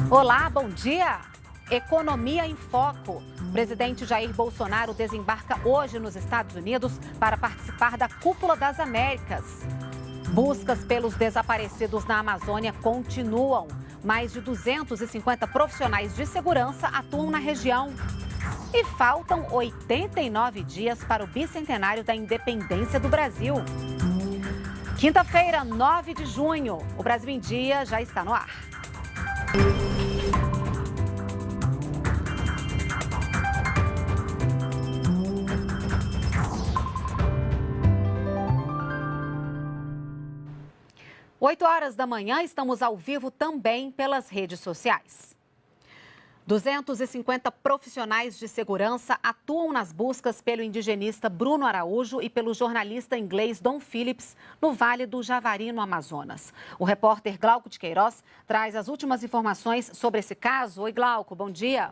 Olá, bom dia! Economia em Foco. O presidente Jair Bolsonaro desembarca hoje nos Estados Unidos para participar da Cúpula das Américas. Buscas pelos desaparecidos na Amazônia continuam. Mais de 250 profissionais de segurança atuam na região. E faltam 89 dias para o bicentenário da independência do Brasil. Quinta-feira, 9 de junho. O Brasil em Dia já está no ar. Oito horas da manhã, estamos ao vivo também pelas redes sociais. 250 profissionais de segurança atuam nas buscas pelo indigenista Bruno Araújo e pelo jornalista inglês Dom Phillips no Vale do Javari, no Amazonas. O repórter Glauco de Queiroz traz as últimas informações sobre esse caso. Oi, Glauco, bom dia.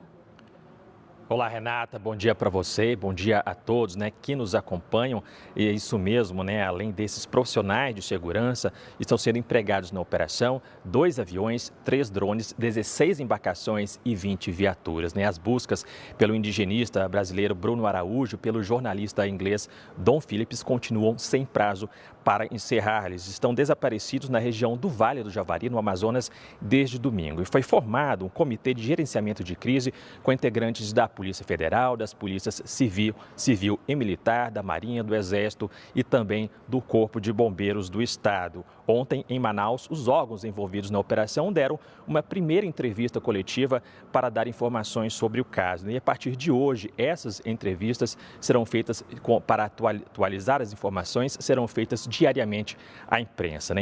Olá, Renata, bom dia para você, bom dia a todos, que nos acompanham. E é isso mesmo, além desses profissionais de segurança, estão sendo empregados na operação 2 aviões, 3 drones, 16 embarcações e 20 viaturas. As buscas pelo indigenista brasileiro Bruno Araújo, pelo jornalista inglês Dom Phillips, continuam sem prazo para encerrar. Eles estão desaparecidos na região do Vale do Javari, no Amazonas, desde domingo. E foi formado um comitê de gerenciamento de crise com integrantes da Polícia Federal, das polícias civil e militar, da Marinha, do Exército e também do Corpo de Bombeiros do Estado. Ontem, em Manaus, os órgãos envolvidos na operação deram uma primeira entrevista coletiva para dar informações sobre o caso. E a partir de hoje, essas entrevistas serão feitas para atualizar as informações, serão feitas diariamente à imprensa.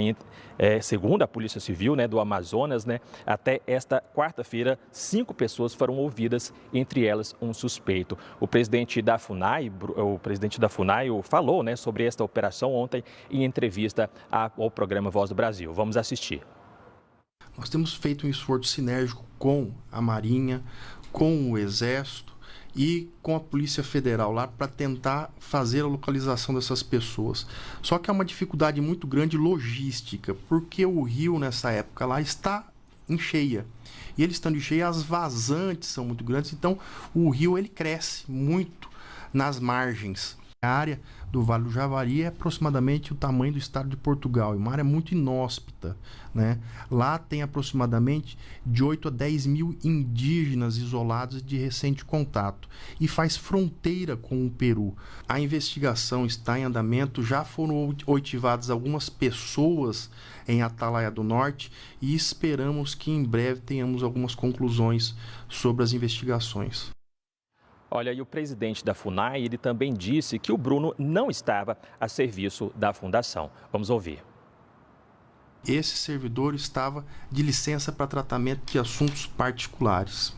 Segundo a Polícia Civil do Amazonas, até esta quarta-feira, 5 pessoas foram ouvidas, entre elas um suspeito. O presidente da FUNAI falou sobre esta operação ontem em entrevista ao programa Voz do Brasil. Vamos assistir. Nós temos feito um esforço sinérgico com a Marinha, com o Exército e com a Polícia Federal lá para tentar fazer a localização dessas pessoas. Só que é uma dificuldade muito grande logística, porque o rio nessa época lá está em cheia. E ele estando em cheia, as vazantes são muito grandes, então o rio ele cresce muito nas margens. A área do Vale do Javari é aproximadamente o tamanho do estado de Portugal, e uma área muito inóspita, Lá tem aproximadamente de 8 a 10 mil indígenas isolados de recente contato e faz fronteira com o Peru. A investigação está em andamento, já foram oitivadas algumas pessoas em Atalaia do Norte e esperamos que em breve tenhamos algumas conclusões sobre as investigações. Olha, e o presidente da FUNAI, ele também disse que o Bruno não estava a serviço da fundação. Vamos ouvir. Esse servidor estava de licença para tratamento de assuntos particulares,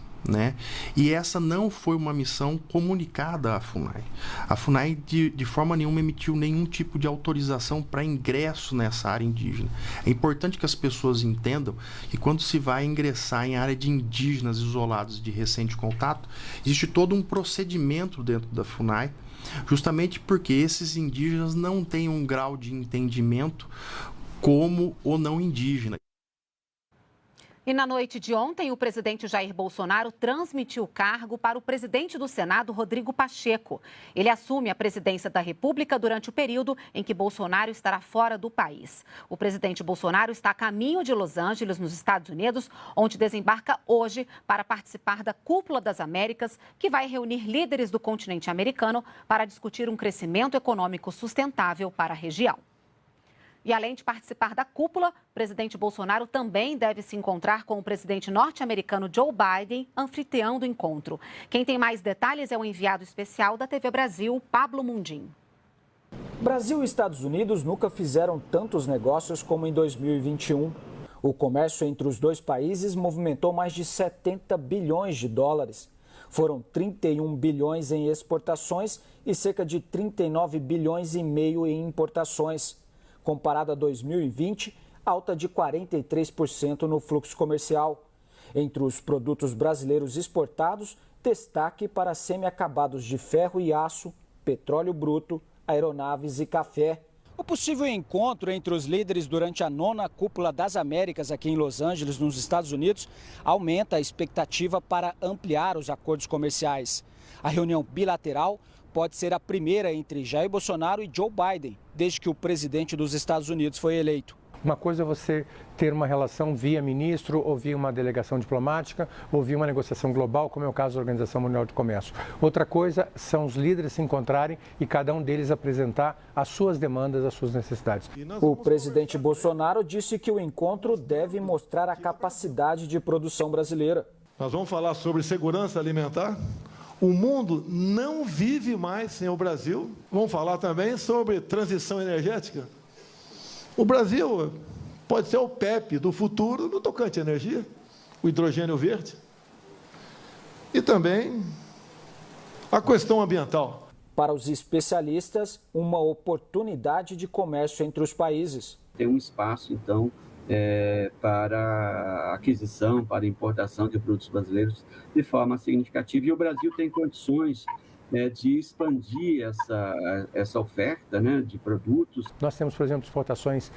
E essa não foi uma missão comunicada à FUNAI. A FUNAI, de forma nenhuma, emitiu nenhum tipo de autorização para ingresso nessa área indígena. É importante que as pessoas entendam que quando se vai ingressar em área de indígenas isolados de recente contato, existe todo um procedimento dentro da FUNAI, justamente porque esses indígenas não têm um grau de entendimento como o não indígena. E na noite de ontem, o presidente Jair Bolsonaro transmitiu o cargo para o presidente do Senado, Rodrigo Pacheco. Ele assume a presidência da República durante o período em que Bolsonaro estará fora do país. O presidente Bolsonaro está a caminho de Los Angeles, nos Estados Unidos, onde desembarca hoje para participar da Cúpula das Américas, que vai reunir líderes do continente americano para discutir um crescimento econômico sustentável para a região. E além de participar da cúpula, o presidente Bolsonaro também deve se encontrar com o presidente norte-americano Joe Biden, anfitrião do encontro. Quem tem mais detalhes é o enviado especial da TV Brasil, Pablo Mundim. Brasil e Estados Unidos nunca fizeram tantos negócios como em 2021. O comércio entre os dois países movimentou mais de 70 bilhões de dólares. Foram 31 bilhões em exportações e cerca de 39 bilhões e meio em importações. Comparado a 2020, alta de 43% no fluxo comercial. Entre os produtos brasileiros exportados, destaque para semi-acabados de ferro e aço, petróleo bruto, aeronaves e café. O possível encontro entre os líderes durante a 9ª Cúpula das Américas aqui em Los Angeles, nos Estados Unidos, aumenta a expectativa para ampliar os acordos comerciais. A reunião bilateral pode ser a primeira entre Jair Bolsonaro e Joe Biden, desde que o presidente dos Estados Unidos foi eleito. Uma coisa é você ter uma relação via ministro, ou via uma delegação diplomática, ou via uma negociação global, como é o caso da Organização Mundial de Comércio. Outra coisa são os líderes se encontrarem e cada um deles apresentar as suas demandas, as suas necessidades. O presidente Bolsonaro disse que o encontro deve mostrar a capacidade de produção brasileira. Nós vamos falar sobre segurança alimentar. O mundo não vive mais sem o Brasil. Vamos falar também sobre transição energética. O Brasil pode ser o PEP do futuro no tocante à energia, o hidrogênio verde. E também a questão ambiental. Para os especialistas, uma oportunidade de comércio entre os países. Tem um espaço, então, para aquisição, para importação de produtos brasileiros de forma significativa. E o Brasil tem condições de expandir essa oferta, né, de produtos. Nós temos, por exemplo, exportações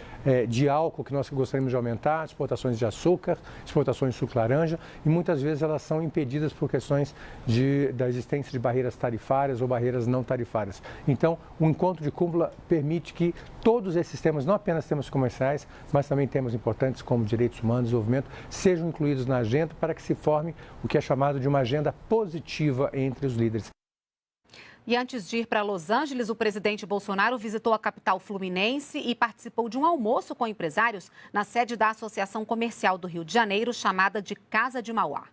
de álcool que nós gostaríamos de aumentar, exportações de açúcar, exportações de suco laranja, e muitas vezes elas são impedidas por questões da existência de barreiras tarifárias ou barreiras não tarifárias. Então, o encontro de cúpula permite que todos esses temas, não apenas temas comerciais, mas também temas importantes como direitos humanos, desenvolvimento, sejam incluídos na agenda para que se forme o que é chamado de uma agenda positiva entre os líderes. E antes de ir para Los Angeles, o presidente Bolsonaro visitou a capital fluminense e participou de um almoço com empresários na sede da Associação Comercial do Rio de Janeiro, chamada de Casa de Mauá.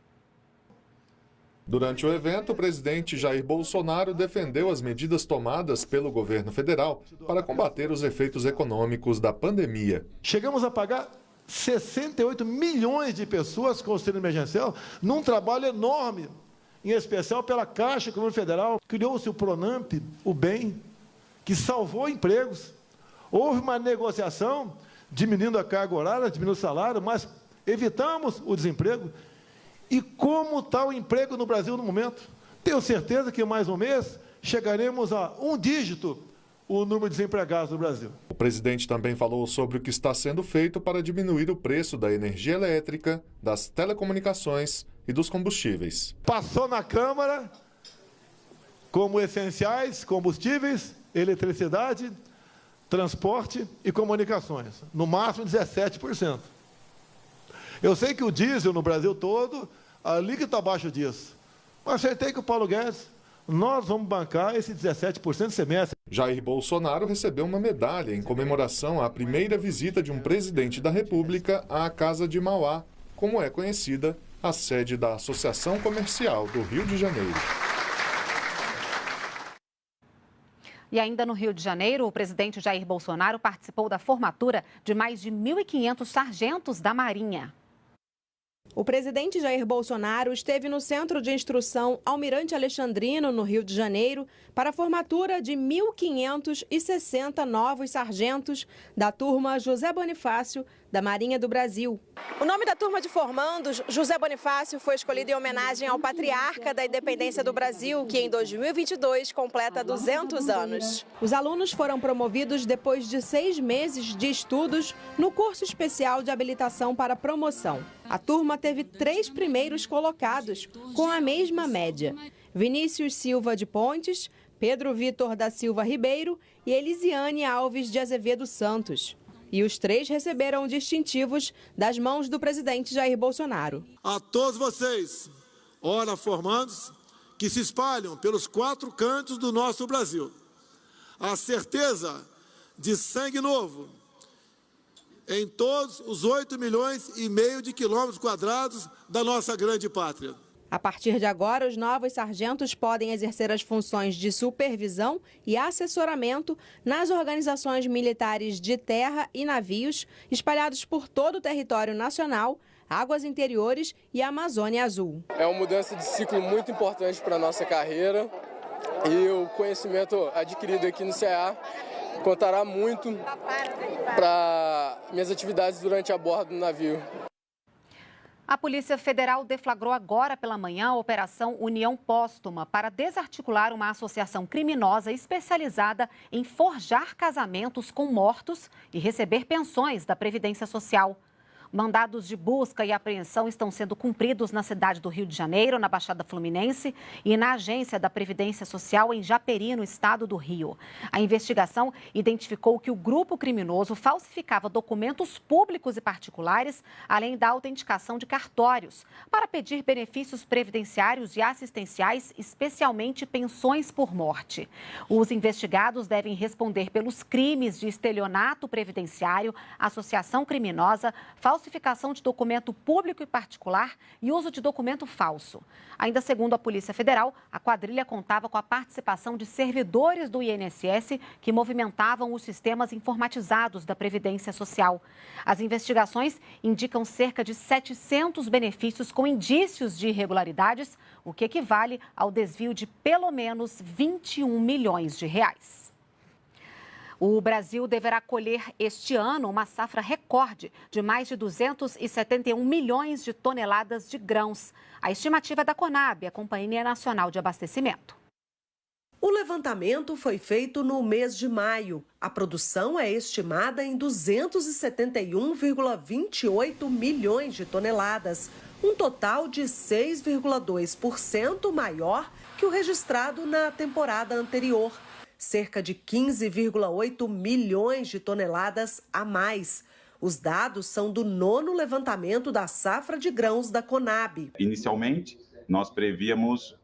Durante o evento, o presidente Jair Bolsonaro defendeu as medidas tomadas pelo governo federal para combater os efeitos econômicos da pandemia. Chegamos a pagar 68 milhões de pessoas com auxílio emergencial num trabalho enorme, em especial pela Caixa Econômica Federal. Criou-se o Pronamp, o BEM, que salvou empregos. Houve uma negociação, diminuindo a carga horária, diminuindo o salário, mas evitamos o desemprego. E como está o emprego no Brasil no momento? Tenho certeza que mais um mês chegaremos a um dígito o número de desempregados no Brasil. O presidente também falou sobre o que está sendo feito para diminuir o preço da energia elétrica, das telecomunicações e dos combustíveis. Passou na Câmara como essenciais, combustíveis, eletricidade, transporte e comunicações. No máximo 17%. Eu sei que o diesel no Brasil todo, ali que está abaixo disso. Mas acertei com o Paulo Guedes, nós vamos bancar esse 17% de semestre. Jair Bolsonaro recebeu uma medalha em comemoração à primeira visita de um presidente da República à Casa de Mauá, como é conhecida a sede da Associação Comercial do Rio de Janeiro. E ainda no Rio de Janeiro, o presidente Jair Bolsonaro participou da formatura de mais de 1.500 sargentos da Marinha. O presidente Jair Bolsonaro esteve no Centro de Instrução Almirante Alexandrino, no Rio de Janeiro, para a formatura de 1.560 novos sargentos da turma José Bonifácio, da Marinha do Brasil. O nome da turma de formandos, José Bonifácio, foi escolhido em homenagem ao patriarca da independência do Brasil, que em 2022 completa 200 anos. Os alunos foram promovidos depois de 6 meses de estudos no curso especial de habilitação para promoção. A turma teve 3 primeiros colocados, com a mesma média: Vinícius Silva de Pontes, Pedro Vitor da Silva Ribeiro e Elisiane Alves de Azevedo Santos. E os 3 receberam distintivos das mãos do presidente Jair Bolsonaro. A todos vocês, ora formandos, que se espalham pelos 4 cantos do nosso Brasil, a certeza de sangue novo em todos os 8,5 milhões de quilômetros quadrados da nossa grande pátria. A partir de agora, os novos sargentos podem exercer as funções de supervisão e assessoramento nas organizações militares de terra e navios espalhados por todo o território nacional, águas interiores e Amazônia Azul. É uma mudança de ciclo muito importante para a nossa carreira e o conhecimento adquirido aqui no CEA contará muito para minhas atividades durante a bordo do navio. A Polícia Federal deflagrou agora pela manhã a Operação União Póstuma para desarticular uma associação criminosa especializada em forjar casamentos com mortos e receber pensões da Previdência Social. Mandados de busca e apreensão estão sendo cumpridos na cidade do Rio de Janeiro, na Baixada Fluminense e na agência da Previdência Social em Japeri, no estado do Rio. A investigação identificou que o grupo criminoso falsificava documentos públicos e particulares, além da autenticação de cartórios, para pedir benefícios previdenciários e assistenciais, especialmente pensões por morte. Os investigados devem responder pelos crimes de estelionato previdenciário, associação criminosa, falsificação de documento público e particular e uso de documento falso. Ainda segundo a Polícia Federal, a quadrilha contava com a participação de servidores do INSS que movimentavam os sistemas informatizados da Previdência Social. As investigações indicam cerca de 700 benefícios com indícios de irregularidades, o que equivale ao desvio de pelo menos 21 milhões de reais. O Brasil deverá colher este ano uma safra recorde de mais de 271 milhões de toneladas de grãos. A estimativa é da Conab, a Companhia Nacional de Abastecimento. O levantamento foi feito no mês de maio. A produção é estimada em 271,28 milhões de toneladas, um total de 6,2% maior que o registrado na temporada anterior. Cerca de 15,8 milhões de toneladas a mais. Os dados são do 9º levantamento da safra de grãos da Conab. Inicialmente, nós prevíamos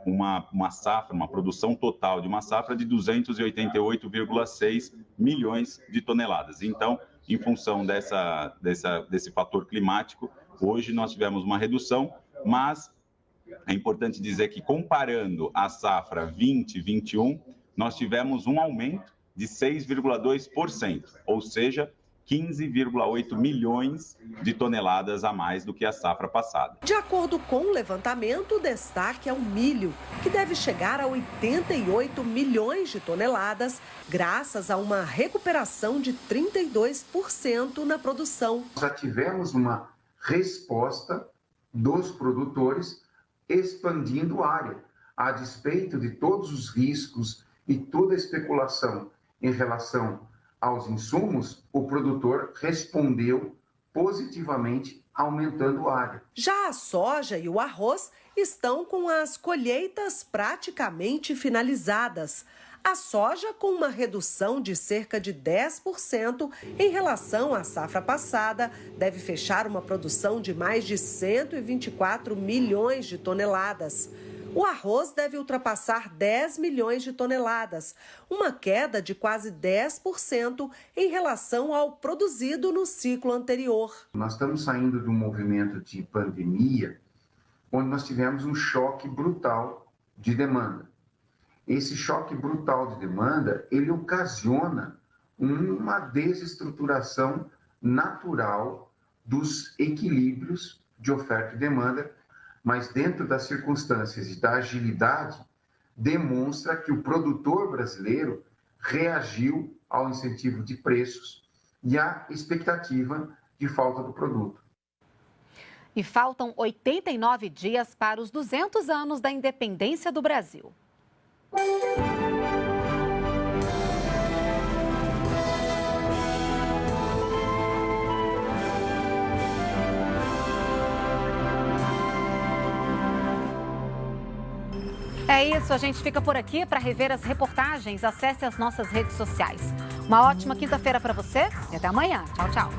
uma safra, uma produção total de uma safra de 288,6 milhões de toneladas. Então, em função desse fator climático, hoje nós tivemos uma redução, mas é importante dizer que comparando a safra 20-21, nós tivemos um aumento de 6,2%, ou seja, 15,8 milhões de toneladas a mais do que a safra passada. De acordo com o levantamento, o destaque é o milho, que deve chegar a 88 milhões de toneladas, graças a uma recuperação de 32% na produção. Já tivemos uma resposta dos produtores expandindo a área, a despeito de todos os riscos e toda a especulação em relação aos insumos, o produtor respondeu positivamente, aumentando a área. Já a soja e o arroz estão com as colheitas praticamente finalizadas. A soja com uma redução de cerca de 10% em relação à safra passada, deve fechar uma produção de mais de 124 milhões de toneladas. O arroz deve ultrapassar 10 milhões de toneladas, uma queda de quase 10% em relação ao produzido no ciclo anterior. Nós estamos saindo de um movimento de pandemia, onde nós tivemos um choque brutal de demanda. Esse choque brutal de demanda, ele ocasiona uma desestruturação natural dos equilíbrios de oferta e demanda, mas dentro das circunstâncias e da agilidade, demonstra que o produtor brasileiro reagiu ao incentivo de preços e à expectativa de falta do produto. E faltam 89 dias para os 200 anos da independência do Brasil. É isso, a gente fica por aqui. Para rever as reportagens, acesse as nossas redes sociais. Uma ótima quinta-feira para você e até amanhã. Tchau, tchau.